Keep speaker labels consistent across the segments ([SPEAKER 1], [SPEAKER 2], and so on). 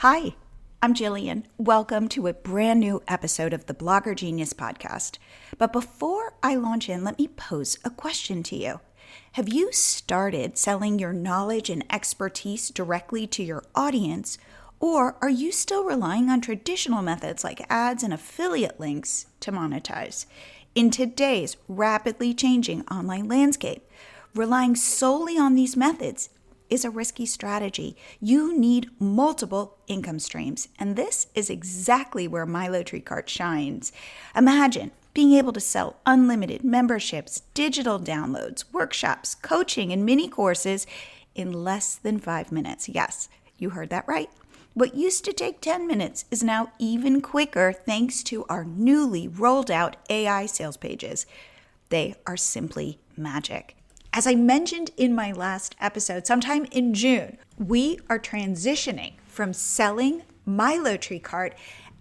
[SPEAKER 1] Hi, I'm Jillian. Welcome to a brand new episode of the Blogger Genius podcast. But before I launch in, let me pose a question to you. Have you started selling your knowledge and expertise directly to your audience, or are you still relying on traditional methods like ads and affiliate links to monetize? In today's rapidly changing online landscape, relying solely on these methods is a risky strategy. You need multiple income streams, and this is exactly where MiloTreeCart shines. Imagine being able to sell unlimited memberships, digital downloads, workshops, coaching, and mini courses in less than 5 minutes. Yes, you heard that right. What used to take 10 minutes is now even quicker thanks to our newly rolled out AI sales pages. They are simply magic. As I mentioned in my last episode, sometime in June, we are transitioning from selling MiloTreeCart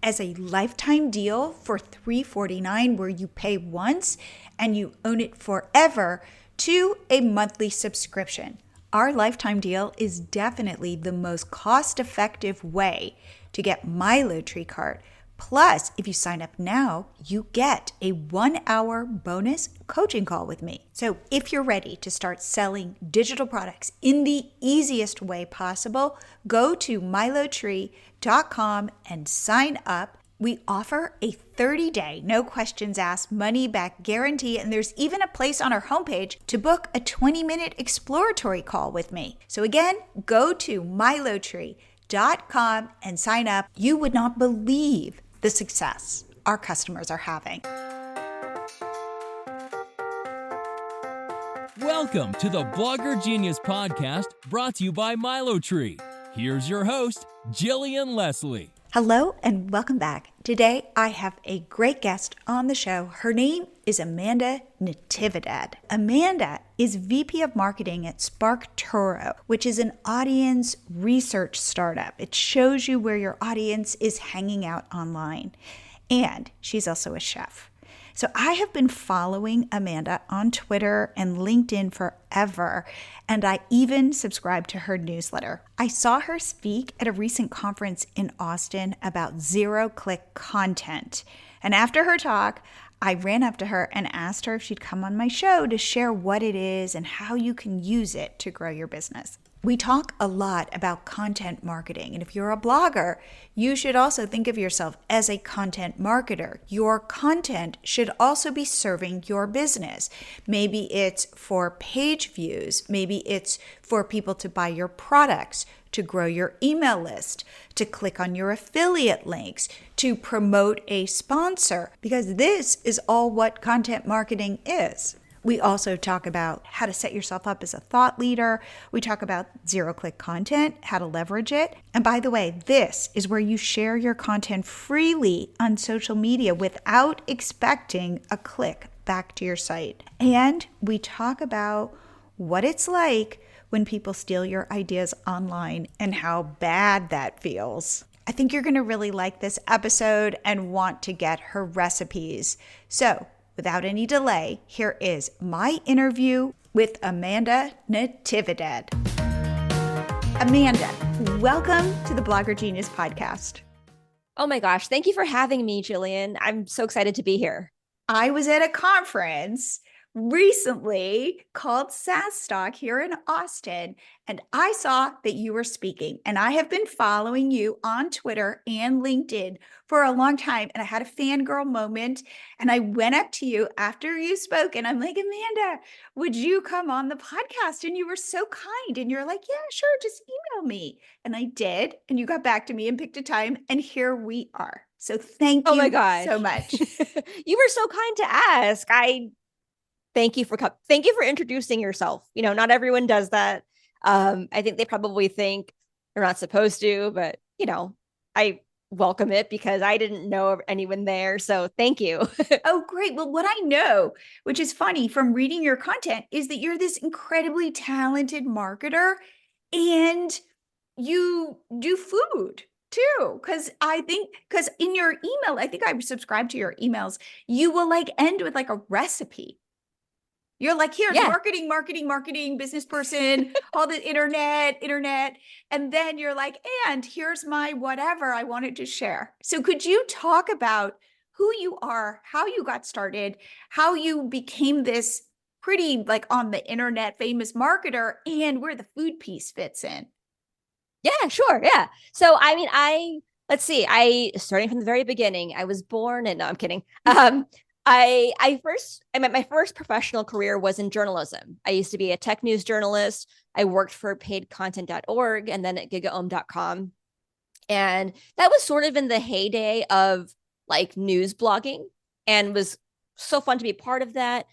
[SPEAKER 1] as a lifetime deal for $349 where you pay once and you own it forever to a monthly subscription. Our lifetime deal is definitely the most cost-effective way to get MiloTreeCart. Plus, if you sign up now, you get a 1-hour bonus coaching call with me. So if you're ready to start selling digital products in the easiest way possible, go to MiloTree.com and sign up. We offer a 30-day, no questions asked, money-back guarantee, and there's even a place on our homepage to book a 20-minute exploratory call with me. So again, go to MiloTree.com and sign up. You would not believe the success our customers are having.
[SPEAKER 2] Welcome to the Blogger Genius podcast, brought to you by MiloTree. Here's your host, Jillian Leslie.
[SPEAKER 1] Hello and welcome back. Today I have a great guest on the show. Her name is Amanda Natividad. Amanda is VP of Marketing at SparkToro, which is an audience research startup. It shows you where your audience is hanging out online. And she's also a chef. So I have been following Amanda on Twitter and LinkedIn forever, and I even subscribe to her newsletter. I saw her speak at a recent conference in Austin about zero-click content. And after her talk, I ran up to her and asked her if she'd come on my show to share what it is and how you can use it to grow your business. We talk a lot about content marketing, and if you're a blogger, you should also think of yourself as a content marketer. Your content should also be serving your business. Maybe it's for page views, maybe it's for people to buy your products, to grow your email list, to click on your affiliate links, to promote a sponsor, because this is all what content marketing is. We also talk about how to set yourself up as a thought leader. We talk about zero-click content, how to leverage it. And by the way, this is where you share your content freely on social media without expecting a click back to your site. And we talk about what it's like when people steal your ideas online and how bad that feels. I think you're going to really like this episode and want to get her recipes. So, without any delay, here is my interview with Amanda Natividad. Amanda, welcome to the Blogger Genius podcast.
[SPEAKER 3] Oh my gosh. Thank you for having me, Jillian. I'm so excited to be here.
[SPEAKER 1] I was at a conference recently called SaaStock here in Austin, and I saw that you were speaking, and I have been following you on Twitter and LinkedIn for a long time, and I had a fangirl moment, and I went up to you after you spoke, and I'm like, Amanda, would you come on the podcast? And you were so kind, and you're like, yeah, sure, just email me. And I did, and you got back to me and picked a time, and here we are. So thank you so much.
[SPEAKER 3] You were so kind to ask. Thank you for introducing yourself. You know, not everyone does that. I think they probably think they're not supposed to, but you know, I welcome it because I didn't know of anyone there. So thank you.
[SPEAKER 1] Oh, great. Well, what I know, which is funny from reading your content, is that you're this incredibly talented marketer and you do food too. Because in your email, I think I subscribe to your emails, you will end with a recipe. You're like, here's
[SPEAKER 3] Yeah.
[SPEAKER 1] marketing, business person, all the internet. And then you're like, and here's my whatever I wanted to share. So could you talk about who you are, how you got started, how you became this pretty like on the internet famous marketer, and where the food piece fits in?
[SPEAKER 3] Yeah, sure. Yeah. So, I mean, let's see, starting from the very beginning, I was born and no, I'm kidding. My first professional career was in journalism. I used to be a tech news journalist. I worked for paidcontent.org and then at gigaom.com. And that was sort of in the heyday of like news blogging and was so fun to be part of that.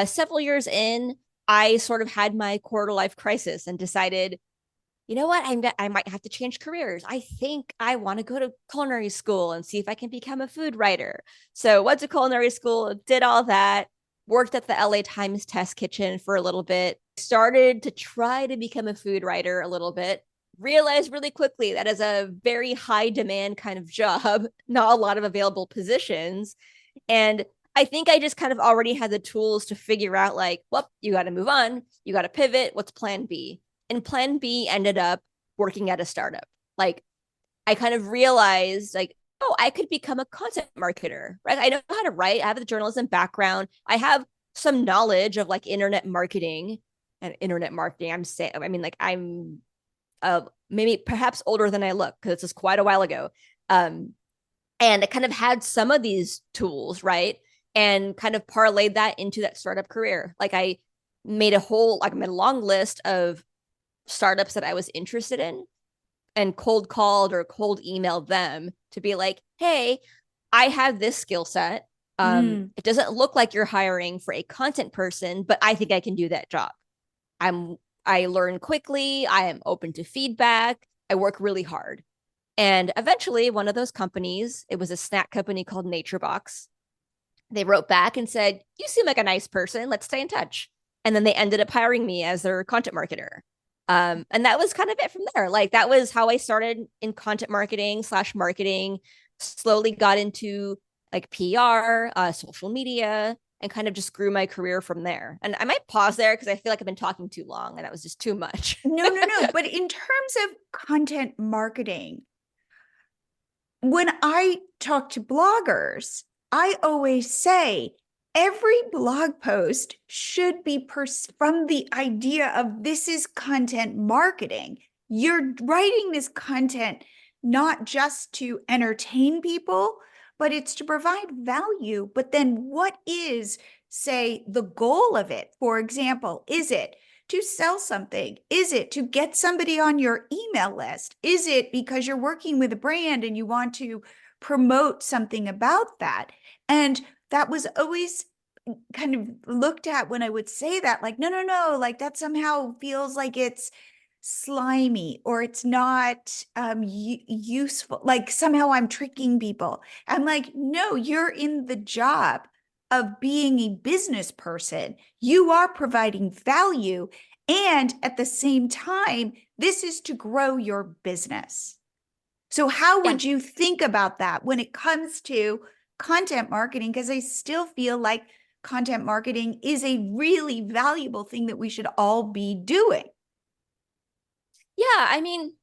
[SPEAKER 3] Several years in, I sort of had my quarter life crisis and decided, you know what? I might have to change careers. I think I want to go to culinary school and see if I can become a food writer. So went to culinary school, did all that, worked at the LA Times test kitchen for a little bit, started to try to become a food writer a little bit, realized really quickly that is a very high demand kind of job, not a lot of available positions. And I think I just kind of already had the tools to figure out like, well, you got to move on, you got to pivot. What's plan B? And plan B ended up working at a startup. Like I kind of realized like, oh, I could become a content marketer, right? I know how to write. I have the journalism background. I have some knowledge of like internet marketing and internet marketing. I'm maybe perhaps older than I look because it's quite a while ago. And I kind of had some of these tools, right? And kind of parlayed that into that startup career. Like I made a long list of startups that I was interested in and cold called or cold emailed them to be like, hey, I have this skill set. It doesn't look like you're hiring for a content person, but I think I can do that job. I learn quickly. I am open to feedback. I work really hard. And eventually one of those companies, it was a snack company called NatureBox. They wrote back and said, you seem like a nice person. Let's stay in touch. And then they ended up hiring me as their content marketer. And that was kind of it from there. Like that was how I started in content marketing/marketing, slowly got into like PR, social media, and kind of just grew my career from there. And I might pause there because I feel like I've been talking too long and that was just too much.
[SPEAKER 1] No. But in terms of content marketing, when I talk to bloggers, I always say every blog post should be from the idea of this is content marketing. You're writing this content not just to entertain people, but it's to provide value. But then what is, say, the goal of it? For example, is it to sell something? Is it to get somebody on your email list? Is it because you're working with a brand and you want to promote something about that? And that was always kind of looked at when I would say that, like, no, like that somehow feels like it's slimy or it's not useful. Like somehow I'm tricking people. I'm like, no, you're in the job of being a business person. You are providing value. And at the same time, this is to grow your business. So how
[SPEAKER 3] Yeah.
[SPEAKER 1] would you think about that when it comes to content marketing? Because I still feel like content marketing is a really valuable thing that we should all be doing.
[SPEAKER 3] Yeah. I mean,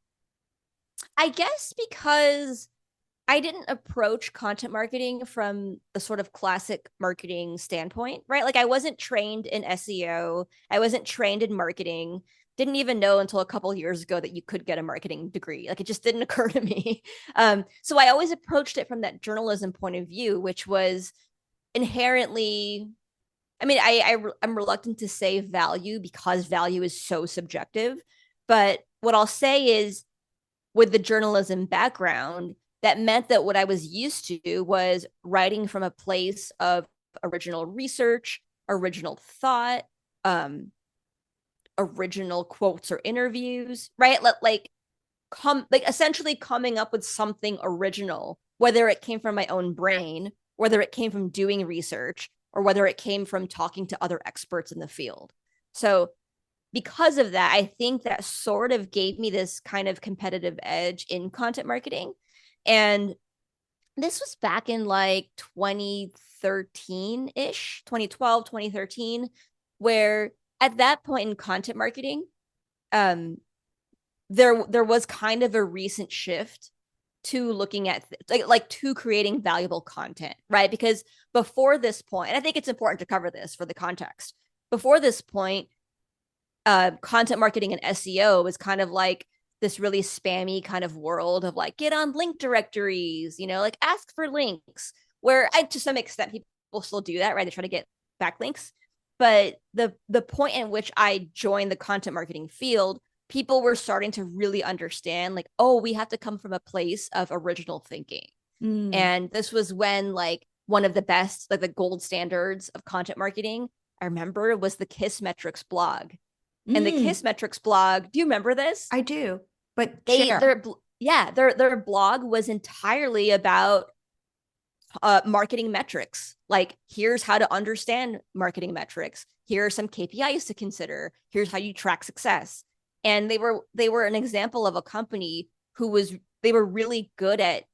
[SPEAKER 3] I guess because I didn't approach content marketing from the sort of classic marketing standpoint, right? Like I wasn't trained in SEO. I wasn't trained in marketing. Didn't even know until a couple of years ago that you could get a marketing degree. Like it just didn't occur to me. So I always approached it from that journalism point of view, which was inherently, I mean, I'm reluctant to say value because value is so subjective. But what I'll say is with the journalism background, that meant that what I was used to was writing from a place of original research, original thought, original quotes or interviews, right? Like essentially coming up with something original, whether it came from my own brain, whether it came from doing research, or whether it came from talking to other experts in the field. So because of that, I think that sort of gave me this kind of competitive edge in content marketing. And this was back in like 2013-ish, 2012, 2013. where at that point in content marketing, there was kind of a recent shift to looking at like to creating valuable content, right? Because before this point, and I think it's important to cover this for the context. Before this point, content marketing and SEO was kind of like this really spammy kind of world of like get on link directories, like ask for links. Where to some extent people still do that, right? They try to get backlinks. But the point in which I joined the content marketing field, people were starting to really understand like, oh, we have to come from a place of original thinking. And this was when like one of the best, like the gold standards of content marketing, I remember, was the Kiss Metrics blog. And the Kiss Metrics blog, do you remember this?
[SPEAKER 1] I do, but share.
[SPEAKER 3] Their blog was entirely about marketing metrics. Like, here's how to understand marketing metrics. Here are some KPIs to consider. Here's how you track success. And they were an example of a company they were really good at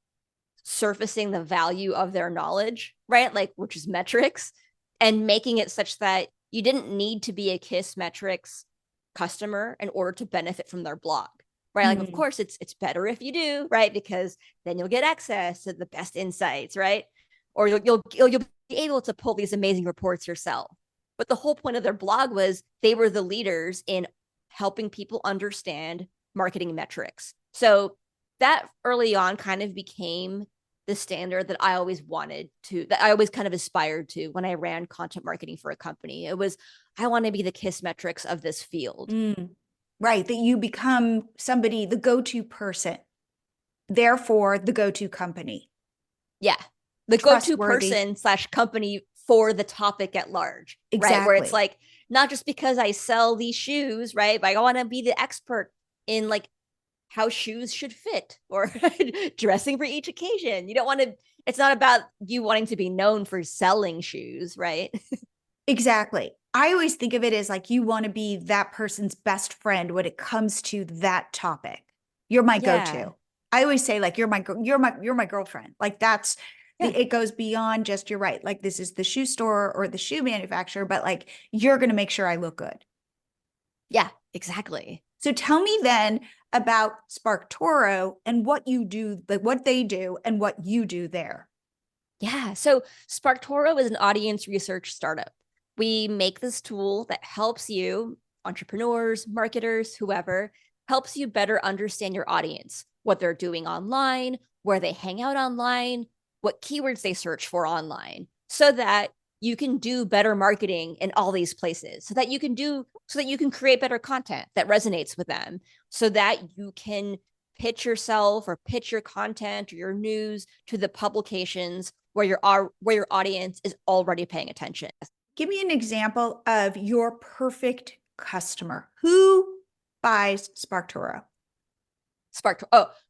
[SPEAKER 3] surfacing the value of their knowledge, right? Like, which is metrics, and making it such that you didn't need to be a Kiss Metrics customer in order to benefit from their blog, right? Like, of course, it's better if you do, right? Because then you'll get access to the best insights, right? Or you'll be able to pull these amazing reports yourself. But the whole point of their blog was they were the leaders in helping people understand marketing metrics. So that early on kind of became the standard that I always kind of aspired to when I ran content marketing for a company. It was, I want to be the Kiss Metrics of this field.
[SPEAKER 1] Right. That you become somebody, the go-to person, therefore the go-to company.
[SPEAKER 3] Yeah. The go-to person / company for the topic at large.
[SPEAKER 1] Exactly.
[SPEAKER 3] Right. Where it's like, not just because I sell these shoes, right? But I want to be the expert in like how shoes should fit or dressing for each occasion. You don't want to, it's not about you wanting to be known for selling shoes, right?
[SPEAKER 1] Exactly. I always think of it as like you want to be that person's best friend when it comes to that topic. You're my go-to. I always say like you're my girlfriend. Like that's it goes beyond just, you're right. Like this is the shoe store or the shoe manufacturer, but like you're going to make sure I look good.
[SPEAKER 3] Yeah, exactly.
[SPEAKER 1] So tell me then about SparkToro and what you do, like what they do and what you do there.
[SPEAKER 3] Yeah. So SparkToro is an audience research startup. We make this tool that helps you, entrepreneurs, marketers, whoever, helps you better understand your audience, what they're doing online, where they hang out online, what keywords they search for online, so that you can do better marketing in all these places, so that you can create better content that resonates with them, so that you can pitch yourself or pitch your content or your news to the publications where your audience is already paying attention.
[SPEAKER 1] Give me an example of your perfect customer. Who buys SparkToro?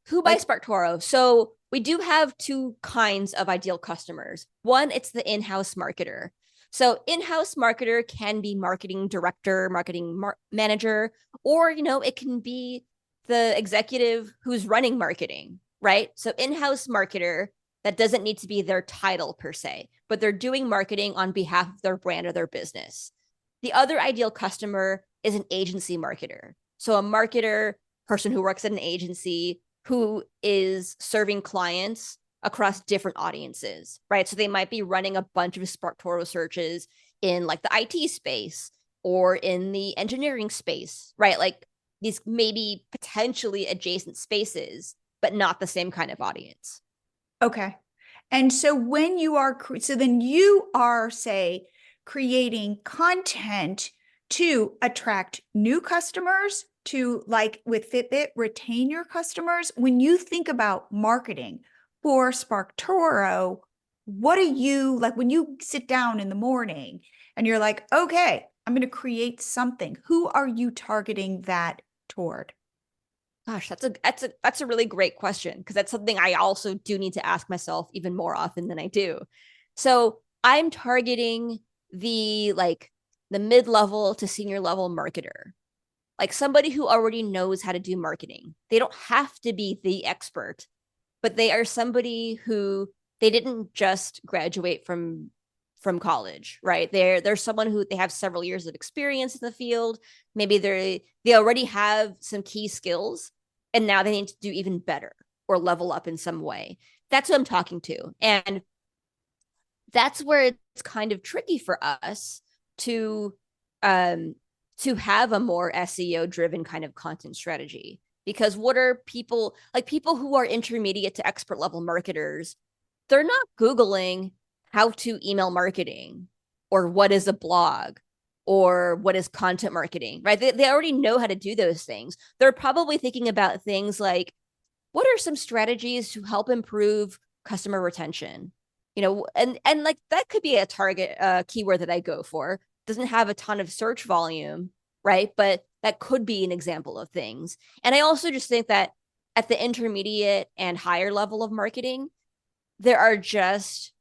[SPEAKER 3] Who buys SparkToro? So we do have two kinds of ideal customers. One, it's the in-house marketer. So in-house marketer can be marketing director, marketing manager, or, it can be the executive who's running marketing, right? So in-house marketer, that doesn't need to be their title per se, but they're doing marketing on behalf of their brand or their business. The other ideal customer is an agency marketer. So a marketer, person who works at an agency who is serving clients across different audiences, right? So they might be running a bunch of SparkToro searches in like the IT space or in the engineering space, right? Like these maybe potentially adjacent spaces, but not the same kind of audience.
[SPEAKER 1] Okay. And so when you are, then you are, say, creating content to attract new customers, to, like with Fitbit, retain your customers. When you think about marketing for SparkToro, what are you like when you sit down in the morning and you're like, okay, I'm going to create something? Who are you targeting that toward?
[SPEAKER 3] Gosh, that's a really great question, because that's something I also do need to ask myself even more often than I do. So I'm targeting the mid-level to senior level marketer, like somebody who already knows how to do marketing. They don't have to be the expert, but they are somebody who they didn't just graduate from from college, right? They're someone who they have several years of experience in the field. Maybe they already have some key skills, and now they need to do even better or level up in some way. That's who I'm talking to. And that's where it's kind of tricky for us to have a more SEO driven kind of content strategy. Because what are people who are intermediate to expert level marketers? They're not Googling how to email marketing or what is a blog or what is content marketing, right? They already know how to do those things. They're probably thinking about things like, what are some strategies to help improve customer retention? And like that could be a target keyword that I go for. Doesn't have a ton of search volume, right? But that could be an example of things. And I also just think that at the intermediate and higher level of marketing, there are just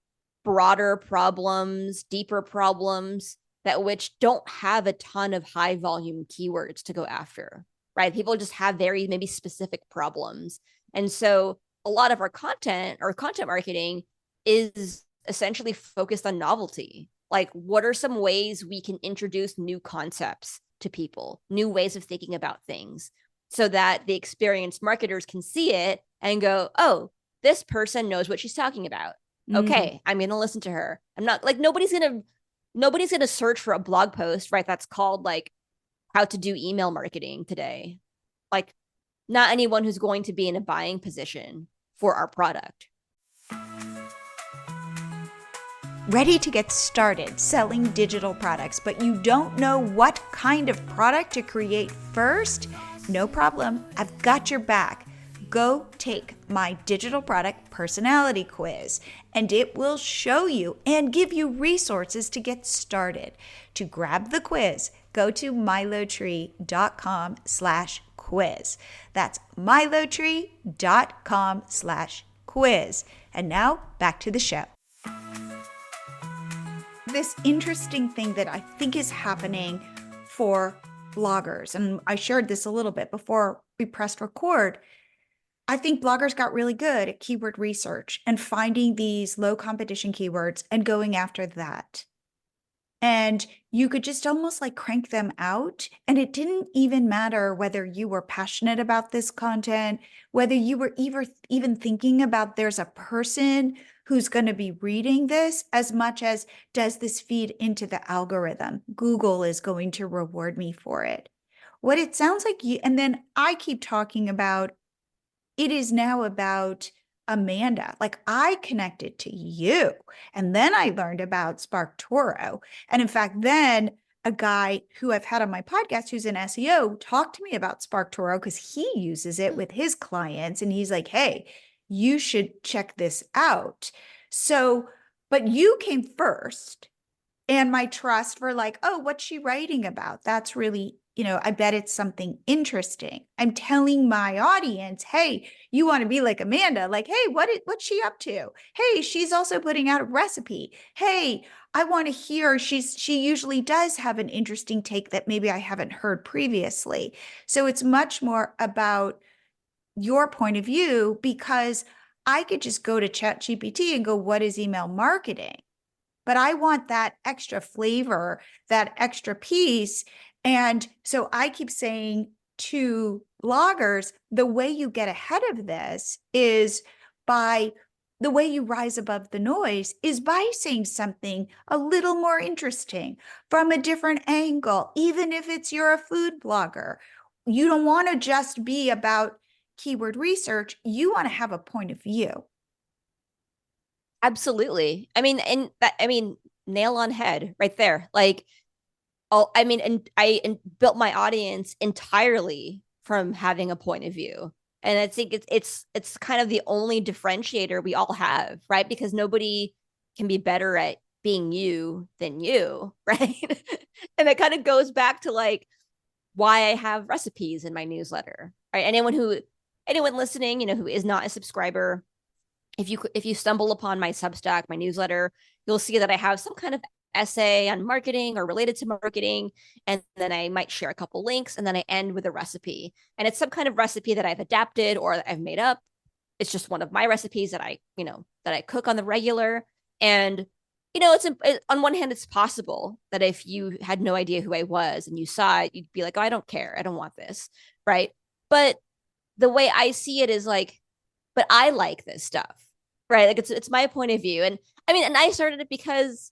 [SPEAKER 3] broader problems, deeper problems that which don't have a ton of high volume keywords to go after, right? People just have very maybe specific problems. And so a lot of our content or content marketing is essentially focused on novelty. Like, what are some ways we can introduce new concepts to people, new ways of thinking about things, so that the experienced marketers can see it and go, oh, this person knows what she's talking about. Okay, I'm going to listen to her. I'm not like nobody's going to search for a blog post, right? That's called like how to do email marketing today. Like, not anyone who's going to be in a buying position for our product.
[SPEAKER 1] Ready to get started selling digital products, but you don't know what kind of product to create first? No problem. I've got your back. Go take my digital product personality quiz, and it will show you and give you resources to get started. To grab the quiz, go to milotree.com/quiz. That's milotree.com/quiz. And now back to the show. This interesting thing that I think is happening for bloggers, and I shared this a little bit before we pressed record. I think bloggers got really good at keyword research and finding these low competition keywords and going after that. And you could just almost like crank them out. And it didn't even matter whether you were passionate about this content, whether you were even thinking about there's a person who's going to be reading this, as much as does this feed into the algorithm? Google is going to reward me for it. What it sounds like and then I keep talking about, it is now about Amanda. Like, I connected to you, and then I learned about SparkToro. And in fact, then a guy who I've had on my podcast who's in SEO talked to me about SparkToro because he uses it with his clients. And he's like, hey, you should check this out. So, but you came first, and my trust for like, oh, what's she writing about? That's really, I bet it's something interesting. I'm telling my audience, hey, you want to be like Amanda? Like, hey, what's she up to? Hey, she's also putting out a recipe. Hey, I want to hear, she usually does have an interesting take that maybe I haven't heard previously. So it's much more about your point of view, because I could just go to ChatGPT and go, what is email marketing? But I want that extra flavor, that extra piece. And so I keep saying to bloggers, the way you get ahead of this is the way you rise above the noise is by saying something a little more interesting from a different angle, even if you're a food blogger. You don't want to just be about keyword research. You want to have a point of view.
[SPEAKER 3] Absolutely. I mean, nail on head right there. Like, I built my audience entirely from having a point of view. And I think it's kind of the only differentiator we all have, right? Because nobody can be better at being you than you, right? And it kind of goes back to like why I have recipes in my newsletter, right? Anyone listening, who is not a subscriber, if you stumble upon my Substack, my newsletter, you'll see that I have some kind of essay on marketing or related to marketing. And then I might share a couple links, and then I end with a recipe. And it's some kind of recipe that I've adapted or that I've made up. It's just one of my recipes that I cook on the regular. And on one hand, it's possible that if you had no idea who I was and you saw it, you'd be like, oh, I don't care. I don't want this. Right. But the way I see it is like, but I like this stuff. Right. Like it's my point of view. And I mean, and I started it because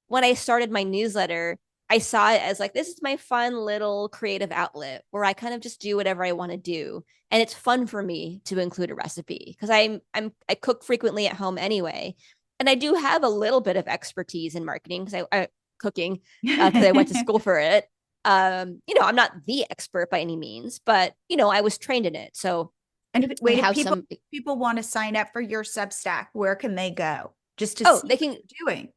[SPEAKER 3] when I started my newsletter, I saw it as like, this is my fun little creative outlet where I kind of just do whatever I want to do. And it's fun for me to include a recipe because I cook frequently at home anyway. And I do have a little bit of expertise in marketing because I cooking because I went to school for it. I'm not the expert by any means, but I was trained in it. So
[SPEAKER 1] And
[SPEAKER 3] I
[SPEAKER 1] wait, if
[SPEAKER 3] have some.
[SPEAKER 1] people want to sign up for your Substack, where can they go just to
[SPEAKER 3] Oh,
[SPEAKER 1] see
[SPEAKER 3] they
[SPEAKER 1] what
[SPEAKER 3] can.
[SPEAKER 1] you're doing?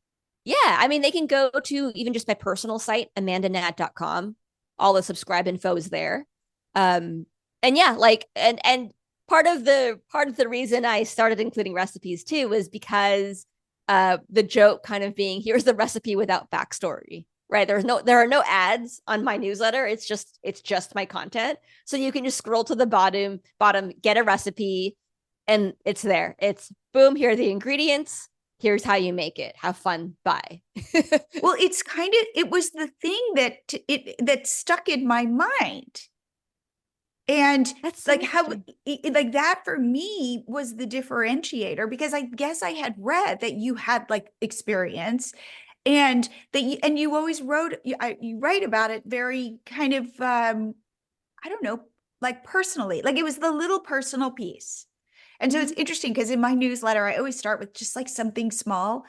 [SPEAKER 3] Yeah, I mean, they can go to even just my personal site, amandanat.com. All the subscribe info is there. And yeah, like and part of the reason I started including recipes too was because the joke kind of being here's the recipe without backstory. Right. There are no ads on my newsletter. It's just my content. So you can just scroll to the bottom, get a recipe, and it's there. It's boom, here are the ingredients. Here's how you make it. Have fun. Bye.
[SPEAKER 1] Well, it was the thing that stuck in my mind. And
[SPEAKER 3] That's so
[SPEAKER 1] like how
[SPEAKER 3] interesting.
[SPEAKER 1] like that for me was the differentiator, because I guess I had read that you had like experience, and and you always you write about it very kind of I don't know, like personally, like it was the little personal piece. And so it's
[SPEAKER 3] Mhm.
[SPEAKER 1] interesting because in my newsletter, I always start with just like something small,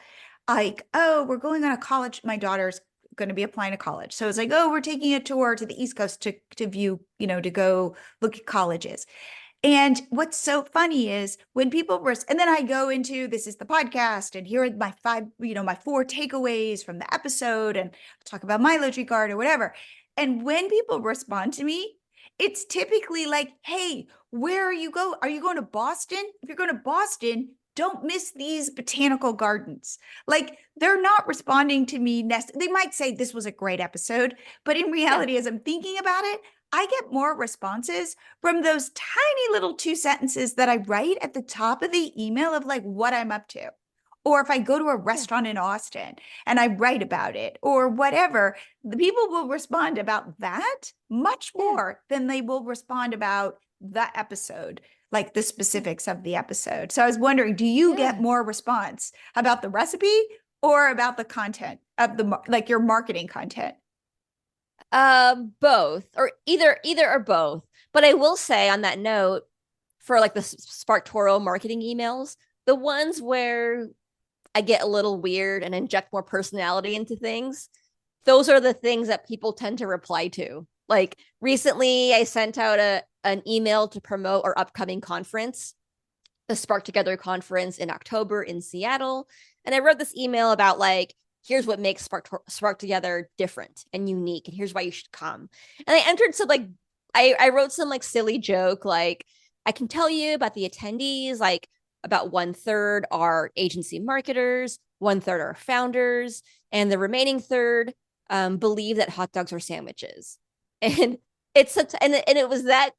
[SPEAKER 1] like, oh, we're going on a college. My daughter's going to be applying to college. So it's like, oh, we're taking a tour to the East Coast to view, to go look at colleges. And what's so funny is when and then I go into this is the podcast, and here are my my four takeaways from the episode, and talk about MiloTreeCart or whatever. And when people respond to me, it's typically like, hey, where are you go? Are you going to Boston? If you're going to Boston, don't miss these botanical gardens. Like they're not responding to me. They might say this was a great episode, but in
[SPEAKER 3] Yeah.
[SPEAKER 1] reality, as I'm thinking about it, I get more responses from those tiny little 2 sentences that I write at the top of the email of like what I'm up to. Or if I go to a
[SPEAKER 3] Yeah.
[SPEAKER 1] restaurant in Austin and I write about it or whatever, the people will respond about that much
[SPEAKER 3] Yeah.
[SPEAKER 1] more than they will respond about the episode, like the
[SPEAKER 3] Yeah.
[SPEAKER 1] specifics of the episode. So I was wondering, do you get
[SPEAKER 3] Yeah.
[SPEAKER 1] more response about the recipe or about the content of like your marketing content?
[SPEAKER 3] Both or either or both. But I will say on that note, for like the SparkToro marketing emails, the ones where I get a little weird and inject more personality into things, those are the things that people tend to reply to. Like recently, I sent out an email to promote our upcoming conference, the Spark Together conference in October in Seattle. And I wrote this email about like, here's what makes Spark Together different and unique, and here's why you should come. And I entered some like, I wrote some like silly joke, like, I can tell you about the attendees, like about 1/3 are agency marketers, 1/3 are founders, and the remaining third believe that hot dogs are sandwiches. And it's such, and it was that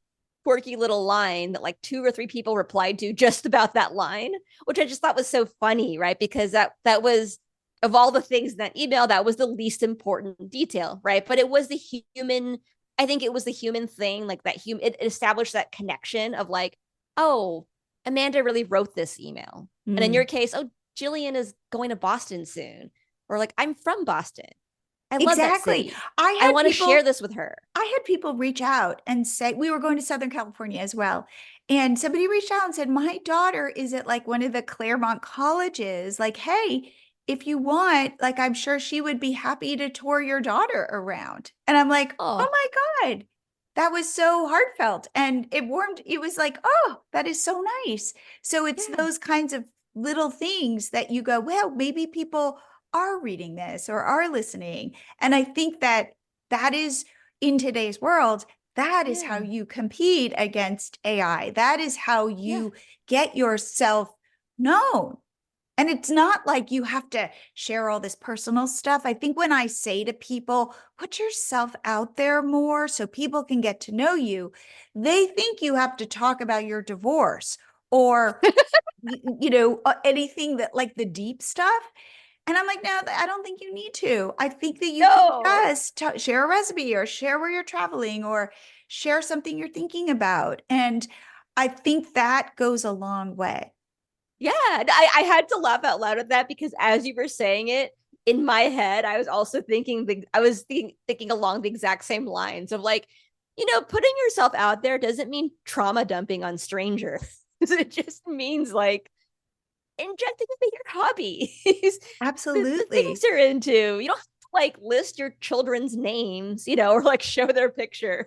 [SPEAKER 3] quirky little line that like 2 or 3 people replied to just about that line, which I just thought was so funny, right? Because that was, of all the things in that email, that was the least important detail, right? But it was the human, I think it was the human thing, like that it established that connection of like, oh, Amanda really wrote this email. And in your case, oh, Jillian is going to Boston soon. Or like, I'm from Boston. I love that
[SPEAKER 1] Exactly.
[SPEAKER 3] city.
[SPEAKER 1] I
[SPEAKER 3] I
[SPEAKER 1] had
[SPEAKER 3] want to share
[SPEAKER 1] people
[SPEAKER 3] this with her.
[SPEAKER 1] I had people reach out and say, we were going to Southern California as well. And somebody reached out and said, my daughter is at like one of the Claremont colleges. Like, hey, if you want, like, I'm sure she would be happy to tour your daughter around. And I'm like, oh
[SPEAKER 3] Oh,
[SPEAKER 1] my God, that was so heartfelt. And it was like, oh, that is so nice. So it's
[SPEAKER 3] yeah.
[SPEAKER 1] those kinds of little things that you go, well, maybe people are reading this or are listening. And I think that is in today's world, that is how
[SPEAKER 3] Yeah.
[SPEAKER 1] you compete against AI. That is how
[SPEAKER 3] Yeah.
[SPEAKER 1] you get yourself known. And it's not like you have to share all this personal stuff. I think when I say to people, put yourself out there more so people can get to know you, they think you have to talk about your divorce or anything that like the deep stuff. And I'm like, no, I don't think you need to. I think that you can
[SPEAKER 3] No.
[SPEAKER 1] just share a recipe or share where you're traveling or share something you're thinking about. And I think that goes a long way.
[SPEAKER 3] Yeah, I had to laugh out loud at that because as you were saying it, in my head, I was also thinking along the exact same lines of like, putting yourself out there doesn't mean trauma dumping on strangers. It just means like injecting into your hobbies, the things
[SPEAKER 1] Absolutely.
[SPEAKER 3] you're into. You don't have to like list your children's names, or like show their pictures.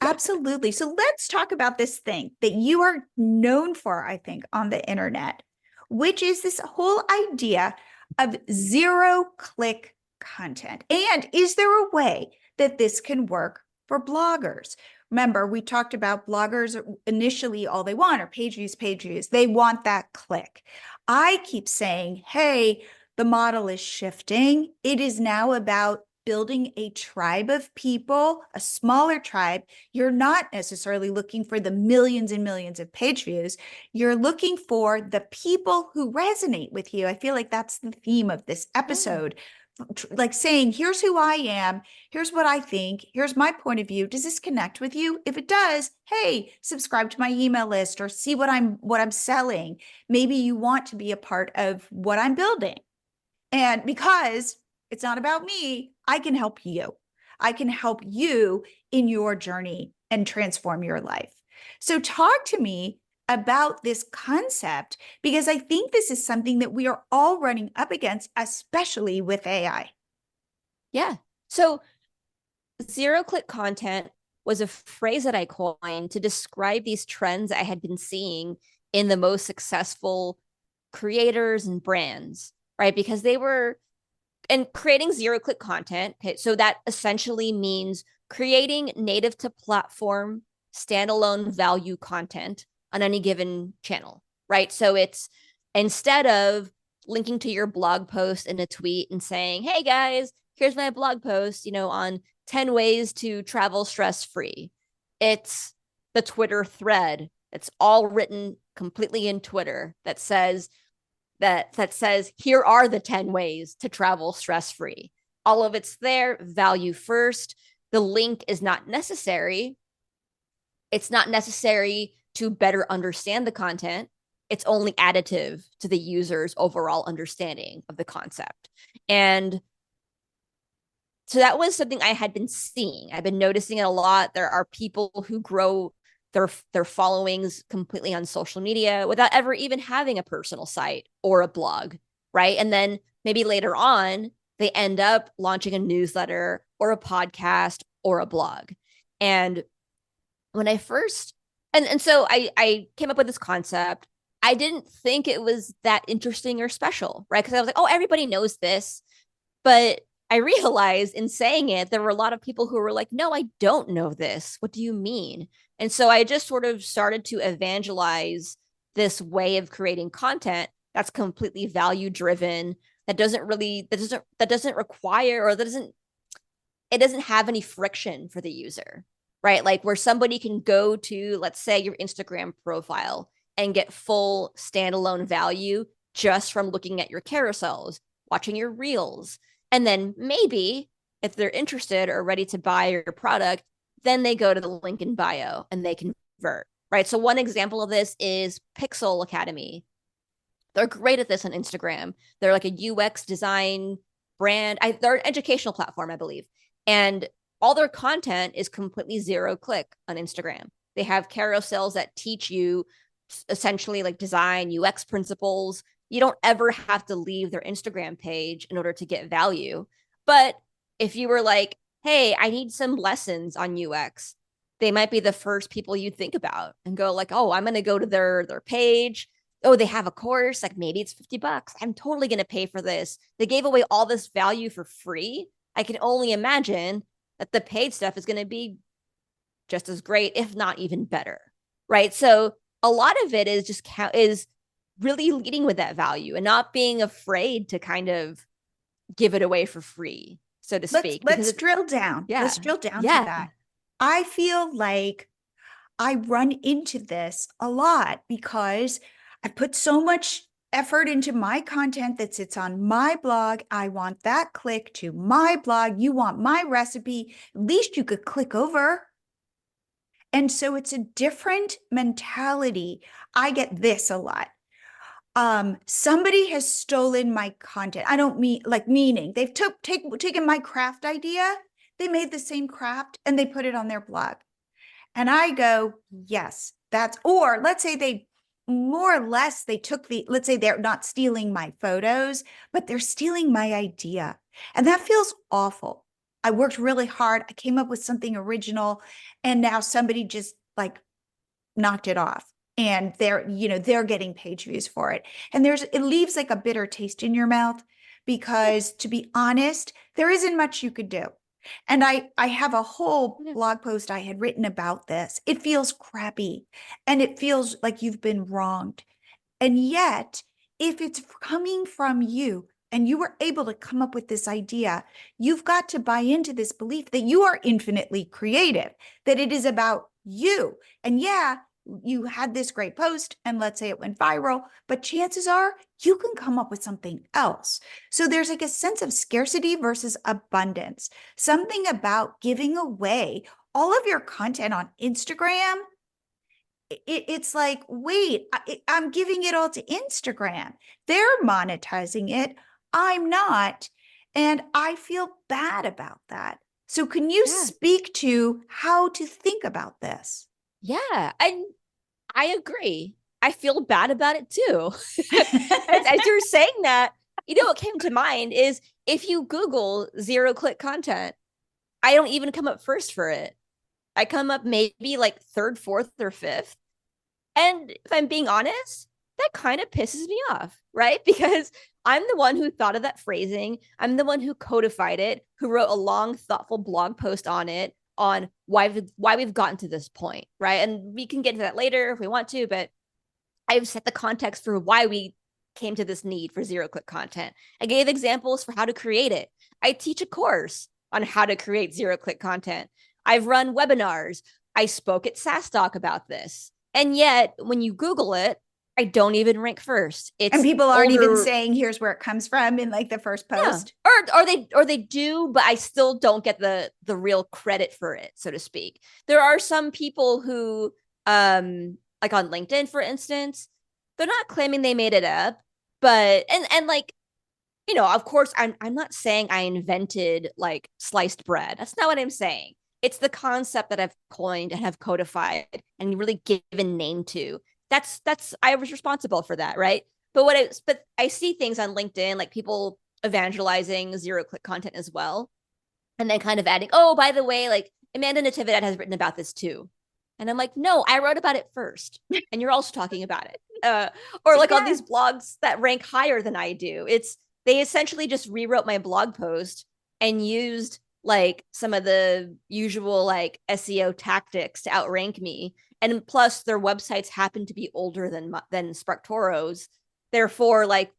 [SPEAKER 1] Absolutely. So let's talk about this thing that you are known for, I think, on the internet, which is this whole idea of zero-click content. And is there a way that this can work for bloggers? Remember, we talked about bloggers initially, all they want are page views, page views. They want that click. I keep saying, hey, the model is shifting. It is now about building a tribe of people, a smaller tribe. You're not necessarily looking for the millions and millions of page views. You're looking for the people who resonate with you. I feel like that's the theme of this episode. Like saying, here's who I am, here's what I think, here's my point of view. Does this connect with you? If it does, hey, subscribe to my email list or see what I'm selling. Maybe you want to be a part of what I'm building. And because it's not about me, I can help you. I can help you in your journey and transform your life. So talk to me about this concept because I think this is something that we are all running up against, especially with AI.
[SPEAKER 3] Yeah. So zero click content was a phrase that I coined to describe these trends I had been seeing in the most successful creators and brands, right? Because they were and creating zero click content. Okay, so that essentially means creating native to platform standalone value content on any given channel, right? So it's instead of linking to your blog post in a tweet and saying, hey guys, here's my blog post, on 10 ways to travel stress free. It's the Twitter thread. It's all written completely in Twitter that says, here are the 10 ways to travel stress free. All of it's there, value first. The link is not necessary. It's not necessary to better understand the content. It's only additive to the user's overall understanding of the concept. And so that was something I had been seeing. I've been noticing it a lot. There are people who grow their followings completely on social media without ever even having a personal site or a blog, right? And then maybe later on, they end up launching a newsletter or a podcast or a blog. And when I first, and so I came up with this concept. I didn't think it was that interesting or special, right? Because I was like, oh, everybody knows this. But I realized in saying it, there were a lot of people who were like, no, I don't know this. What do you mean? And so I just sort of started to evangelize this way of creating content that's completely value driven, that doesn't require, or it doesn't have any friction for the user, right? Like where somebody can go to, let's say, your Instagram profile and get full standalone value just from looking at your carousels, watching your reels. And then maybe if they're interested or ready to buy your product, then they go to the link in bio and they convert, right? So one example of this is Pixel Academy. They're great at this on Instagram. They're like a UX design brand. They're an educational platform, I believe. And all their content is completely zero click on Instagram. They have carousels that teach you essentially like design, UX principles. You don't ever have to leave their Instagram page in order to get value. But if you were like, hey, I need some lessons on UX, they might be the first people you think about and go like, oh, I'm going to go to their page. Oh, they have a course, like maybe it's $50. I'm totally going to pay for this. They gave away all this value for free. I can only imagine that the paid stuff is going to be just as great, if not even better, right? So a lot of it is just is really leading with that value and not being afraid to kind of give it away for free, so to speak.
[SPEAKER 1] Let's drill down.
[SPEAKER 3] Yeah.
[SPEAKER 1] Let's drill down
[SPEAKER 3] Yeah.
[SPEAKER 1] to that. I feel like I run into this a lot because I put so much effort into my content that sits on my blog. I want that click to my blog. You want my recipe. At least you could click over. And so it's a different mentality. I get this a lot. Somebody has stolen my content. I don't mean like meaning they've taken my craft idea, they made the same craft and they put it on their blog. And I go, yes, or let's say they more or less, let's say they're not stealing my photos, but they're stealing my idea. And that feels awful. I worked really hard. I came up with something original and now somebody just like knocked it off and they're getting page views for it. And it leaves like a bitter taste in your mouth because to be honest, there isn't much you could do. And I have a whole blog post I had written about this. It feels crappy and it feels like you've been wronged. And yet, if it's coming from you and you were able to come up with this idea, you've got to buy into this belief that you are infinitely creative, that it is about you. And yeah, you had this great post and let's say it went viral, but chances are you can come up with something else. So there's like a sense of scarcity versus abundance, something about giving away all of your content on Instagram. It's like, wait, I'm giving it all to Instagram. They're monetizing it. I'm not. And I feel bad about that. So can you speak to how to think about this?
[SPEAKER 3] Yeah, I agree. I feel bad about it too. As you're saying that, what came to mind is if you Google 0-click content, I don't even come up first for it. I come up maybe like third, fourth, or fifth. And if I'm being honest, that kind of pisses me off, right? Because I'm the one who thought of that phrasing. I'm the one who codified it, who wrote a long, thoughtful blog post on it, on why we've gotten to this point, right? And we can get into that later if we want to, but I've set the context for why we came to this need for 0-click content. I gave examples for how to create it. I teach a course on how to create 0-click content. I've run webinars. I spoke at SaaStock about this. And yet, when you Google it, I don't even rank first.
[SPEAKER 1] And people aren't even saying here's where it comes from in like the first post.
[SPEAKER 3] Yeah. Or they do, but I still don't get the real credit for it, so to speak. There are some people who like on LinkedIn, for instance, they're not claiming they made it up, but and like, of course, I'm not saying I invented like sliced bread. That's not what I'm saying. It's the concept that I've coined and have codified and really given name to. That's I was responsible for that, right? But I see things on LinkedIn, like people evangelizing 0-click content as well, and then kind of adding, oh, by the way, like Amanda Natividad has written about this too, and I'm like, no, I wrote about it first, and you're also talking about it, or like all these blogs that rank higher than I do. They essentially just rewrote my blog post and used like some of the usual like SEO tactics to outrank me. And plus their websites happen to be older than SparkToro's. Therefore, like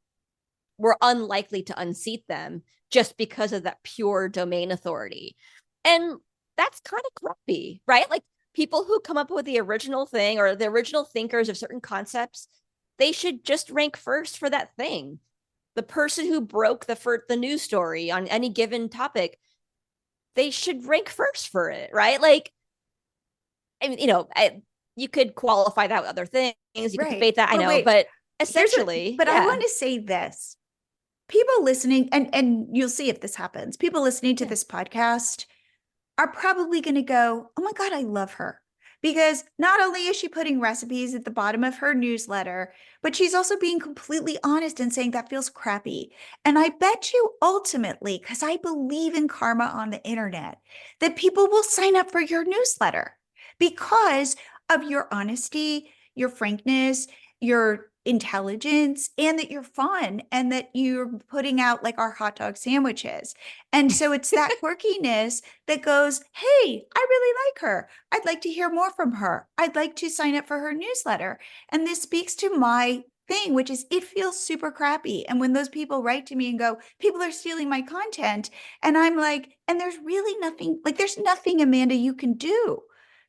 [SPEAKER 3] we're unlikely to unseat them just because of that pure domain authority. And that's kind of crappy, right? Like people who come up with the original thing or the original thinkers of certain concepts, they should just rank first for that thing. The person who broke the news story on any given topic, they should rank first for it, right? Like, I mean, you could qualify that with other things. You could debate that, but essentially.
[SPEAKER 1] I want to say this. People listening, and you'll see if this happens, people listening to this podcast are probably going to go, oh my God, I love her. Because not only is she putting recipes at the bottom of her newsletter, but she's also being completely honest and saying that feels crappy. And I bet you ultimately, because I believe in karma on the internet, that people will sign up for your newsletter because of your honesty, your frankness, your intelligence, and that you're fun and that you're putting out like our hot dog sandwiches. And so it's that quirkiness that goes, hey, I really like her. I'd like to hear more from her. I'd like to sign up for her newsletter. And this speaks to my thing, which is it feels super crappy. And when those people write to me and go, people are stealing my content. And I'm like, and there's really nothing, like there's nothing, Amanda, you can do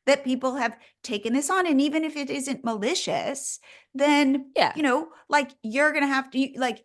[SPEAKER 1] that people have taken this on. And even if it isn't malicious, then,
[SPEAKER 3] Yeah.
[SPEAKER 1] like you're going to have to, like,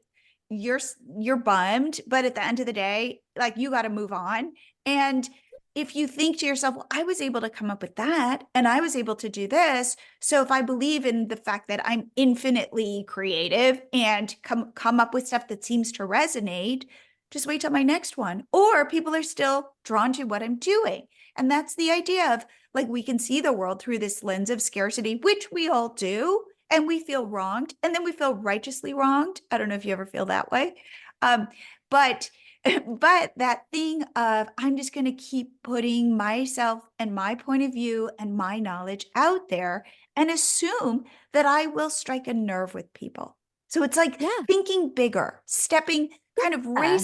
[SPEAKER 1] you're bummed, but at the end of the day, like you got to move on. And if you think to yourself, well, I was able to come up with that and I was able to do this. So if I believe in the fact that I'm infinitely creative and come up with stuff that seems to resonate, just wait till my next one. Or people are still drawn to what I'm doing. And that's the idea of like, we can see the world through this lens of scarcity, which we all do. And we feel wronged. And then we feel righteously wronged. I don't know if you ever feel that way. But but that thing of I'm just going to keep putting myself and my point of view and my knowledge out there and assume that I will strike a nerve with people. So it's like
[SPEAKER 3] Yeah.
[SPEAKER 1] thinking bigger, stepping, kind of
[SPEAKER 3] Yeah.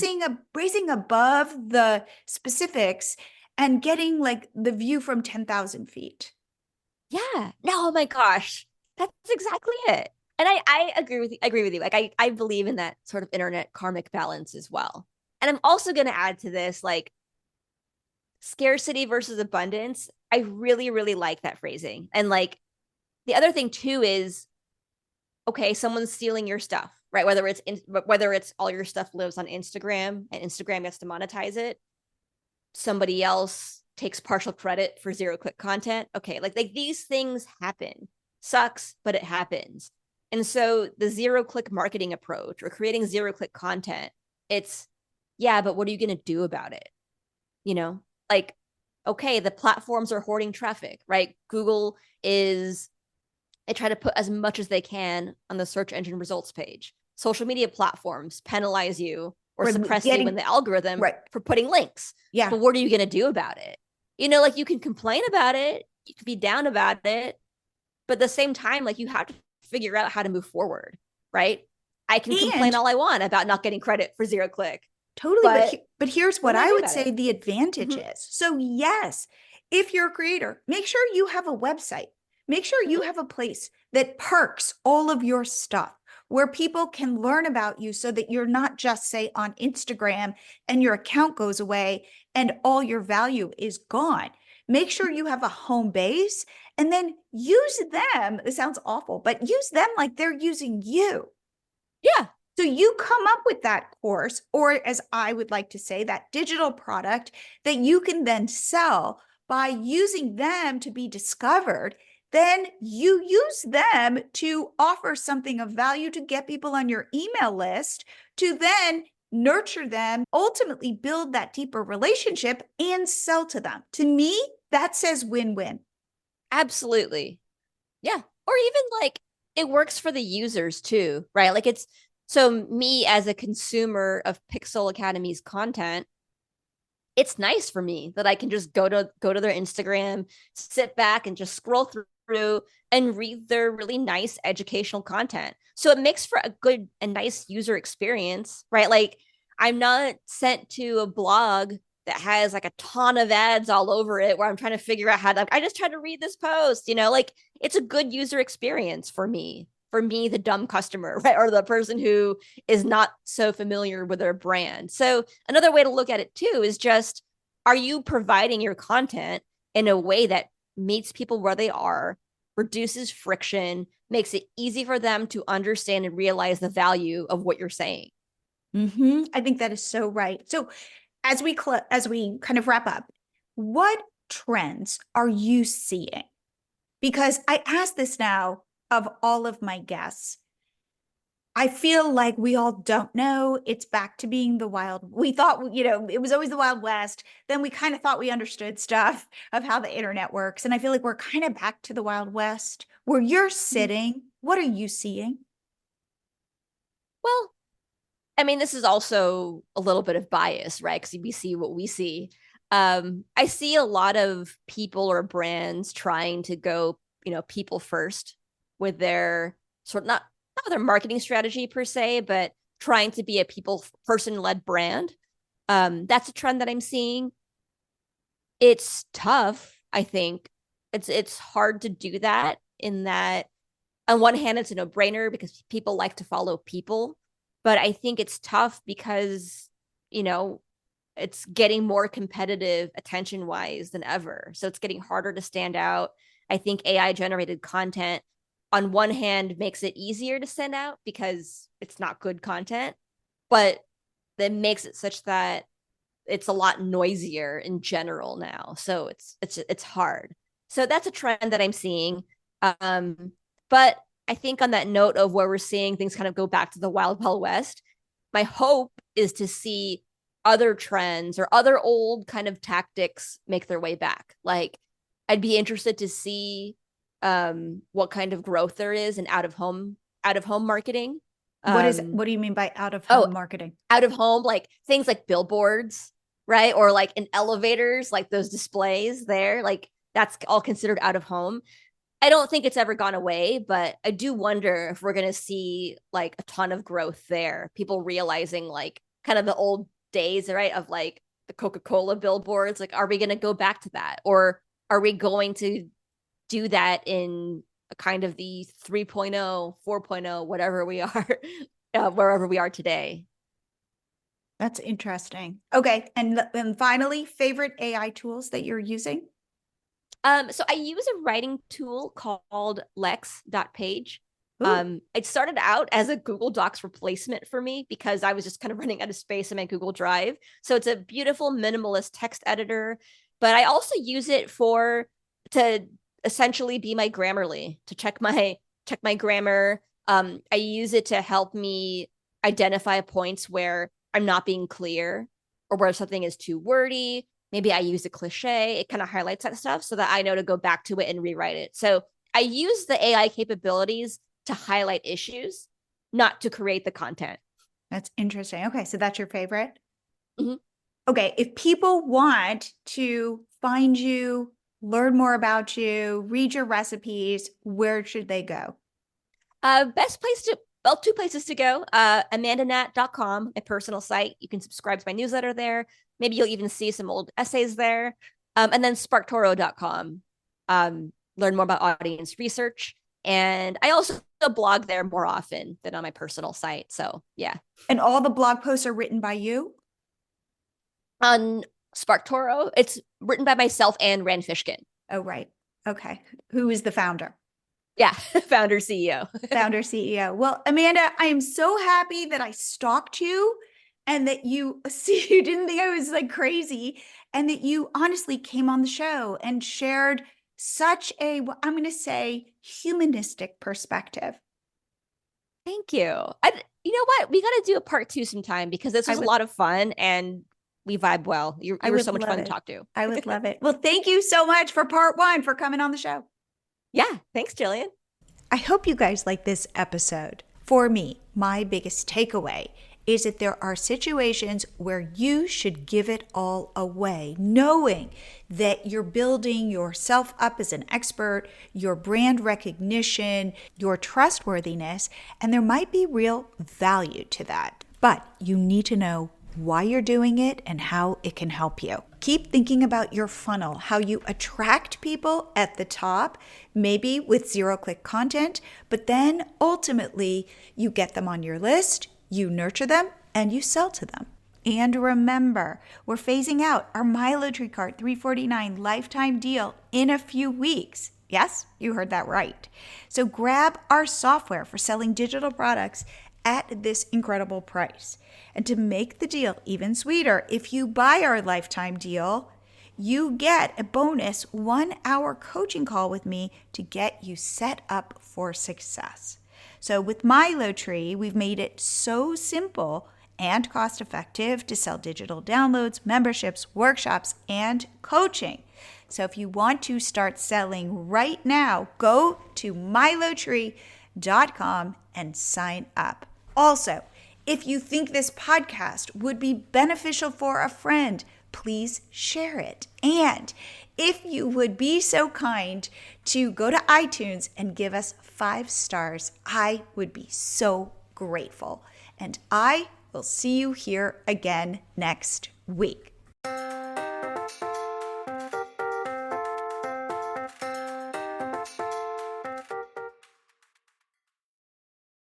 [SPEAKER 1] raising above the specifics and getting like the view from 10,000 feet.
[SPEAKER 3] Yeah. No, oh my gosh. That's exactly it. And I agree with you. Like I believe in that sort of internet karmic balance as well. And I'm also going to add to this, like, scarcity versus abundance. I really, really like that phrasing. And like the other thing too is, okay, someone's stealing your stuff, right? Whether it's all your stuff lives on Instagram and Instagram gets to monetize it, somebody else takes partial credit for zero click content. Okay, like these things happen. Sucks, but it happens. And so the zero click marketing approach or creating zero click content, it's yeah, but what are you going to do about it? Like, okay, the platforms are hoarding traffic, right? Google is, they try to put as much as they can on the search engine results page. Social media platforms penalize you or suppress you in the algorithm
[SPEAKER 1] right.
[SPEAKER 3] for putting links.
[SPEAKER 1] Yeah.
[SPEAKER 3] But what are you going to do about it? Like you can complain about it, you can be down about it, but at the same time, like you have to figure out how to move forward, right? I can complain all I want about not getting credit for zero click.
[SPEAKER 1] Totally. But here's what I would say the advantage
[SPEAKER 3] Mm-hmm.
[SPEAKER 1] is. So yes, if you're a creator, make sure you have a website. Make sure you have a place that parks all of your stuff where people can learn about you so that you're not just, say, on Instagram and your account goes away and all your value is gone. Make sure you have a home base and then use them. It sounds awful, but use them like they're using you.
[SPEAKER 3] Yeah.
[SPEAKER 1] So you come up with that course, or as I would like to say, that digital product that you can then sell by using them to be discovered. Then you use them to offer something of value to get people on your email list, to then nurture them, ultimately build that deeper relationship and sell to them. To me, that says win-win.
[SPEAKER 3] Absolutely. Yeah. Or even like it works for the users too, right? Like so me as a consumer of Pixel Academy's content, it's nice for me that I can just go to their Instagram, sit back and just scroll through and read their really nice educational content. So it makes for a good and nice user experience, right? Like I'm not sent to a blog that has like a ton of ads all over it where I'm trying to figure out I just try to read this post, like it's a good user experience for me, the dumb customer, right? Or the person who is not so familiar with their brand. So another way to look at it too is just, are you providing your content in a way that meets people where they are, reduces friction, makes it easy for them to understand and realize the value of what you're saying?
[SPEAKER 1] Mm-hmm. I think that is so right. So as we kind of wrap up, what trends are you seeing? Because I ask this now of all of my guests. I feel like we all don't know. It's back to being the wild. We thought, it was always the Wild West. Then we kind of thought we understood stuff of how the internet works. And I feel like we're kind of back to the Wild West. Where you're sitting, what are you seeing?
[SPEAKER 3] Well, I mean, this is also a little bit of bias, right? Because we see what we see. I see a lot of people or brands trying to go, people first with their sort of not their marketing strategy per se, but trying to be a people person led brand. That's a trend that I'm seeing. It's tough, I think. It's hard to do that, in that on one hand it's a no-brainer because people like to follow people, but I think it's tough because, it's getting more competitive attention wise than ever. So it's getting harder to stand out. I think AI generated content on one hand makes it easier to send out because it's not good content, but that makes it such that it's a lot noisier in general now. So it's hard. So that's a trend that I'm seeing. But I think on that note of where we're seeing things kind of go back to the wild, wild west, my hope is to see other trends or other old kind of tactics make their way back. Like I'd be interested to see what kind of growth there is in out of home marketing.
[SPEAKER 1] What do you mean by out of home marketing?
[SPEAKER 3] Out of home, like things like billboards, right? Or like in elevators, like those displays there, like that's all considered out of home. I don't think it's ever gone away, but I do wonder if we're going to see like a ton of growth there. People realizing like kind of the old days, right? Of like the Coca-Cola billboards. Like, are we going to go back to that? Or are we going to do that in a kind of the 3.0, 4.0, whatever we are, wherever we are today?
[SPEAKER 1] That's interesting. Okay. And finally, favorite AI tools that you're using?
[SPEAKER 3] So I use a writing tool called lex.page. It started out as a Google Docs replacement for me because I was just kind of running out of space in my Google Drive. So it's a beautiful minimalist text editor, but I also use it to essentially be my Grammarly, to check my grammar. I use it to help me identify points where I'm not being clear or where something is too wordy. Maybe I use a cliche. It kind of highlights that stuff so that I know to go back to it and rewrite it. So I use the AI capabilities to highlight issues, not to create the content.
[SPEAKER 1] That's interesting. Okay. So that's your favorite?
[SPEAKER 3] Mm-hmm.
[SPEAKER 1] Okay. If people want to find you, learn more about you, read your recipes, where should they go?
[SPEAKER 3] Two places to go. AmandaNat.com, my personal site. You can subscribe to my newsletter there. Maybe you'll even see some old essays there. And then SparkToro.com. Learn more about audience research. And I also blog there more often than on my personal site. So yeah.
[SPEAKER 1] And all the blog posts are written by you?
[SPEAKER 3] On SparkToro, it's written by myself and Rand Fishkin.
[SPEAKER 1] Oh, right. Okay. Who is the founder?
[SPEAKER 3] Yeah, founder CEO.
[SPEAKER 1] Founder CEO. Well, Amanda, I am so happy that I stalked you and that you didn't think I was like crazy, and that you honestly came on the show and shared such a, I'm going to say, humanistic perspective.
[SPEAKER 3] Thank you. You know what? We got to do a part 2 sometime because this was a lot of fun and we vibe well. You were so much fun to talk to.
[SPEAKER 1] I would love it. Well, thank you so much for part 1 for coming on the show.
[SPEAKER 3] Yeah. Thanks, Jillian.
[SPEAKER 1] I hope you guys like this episode. For me, my biggest takeaway is that there are situations where you should give it all away, knowing that you're building yourself up as an expert, your brand recognition, your trustworthiness, and there might be real value to that. But you need to know why you're doing it and how it can help you. Keep thinking about your funnel, how you attract people at the top, maybe with zero-click content, but then ultimately you get them on your list, you nurture them, and you sell to them. And remember, we're phasing out our MiloTreeCart $349 lifetime deal in a few weeks. Yes, you heard that right. So grab our software for selling digital products at this incredible price. And to make the deal even sweeter, if you buy our lifetime deal, you get a bonus 1-hour coaching call with me to get you set up for success. So with MiloTree, we've made it so simple and cost-effective to sell digital downloads, memberships, workshops, and coaching. So if you want to start selling right now, go to MiloTree.com and sign up. Also, if you think this podcast would be beneficial for a friend, please share it. And if you would be so kind to go to iTunes and give us 5 stars, I would be so grateful. And I will see you here again next week.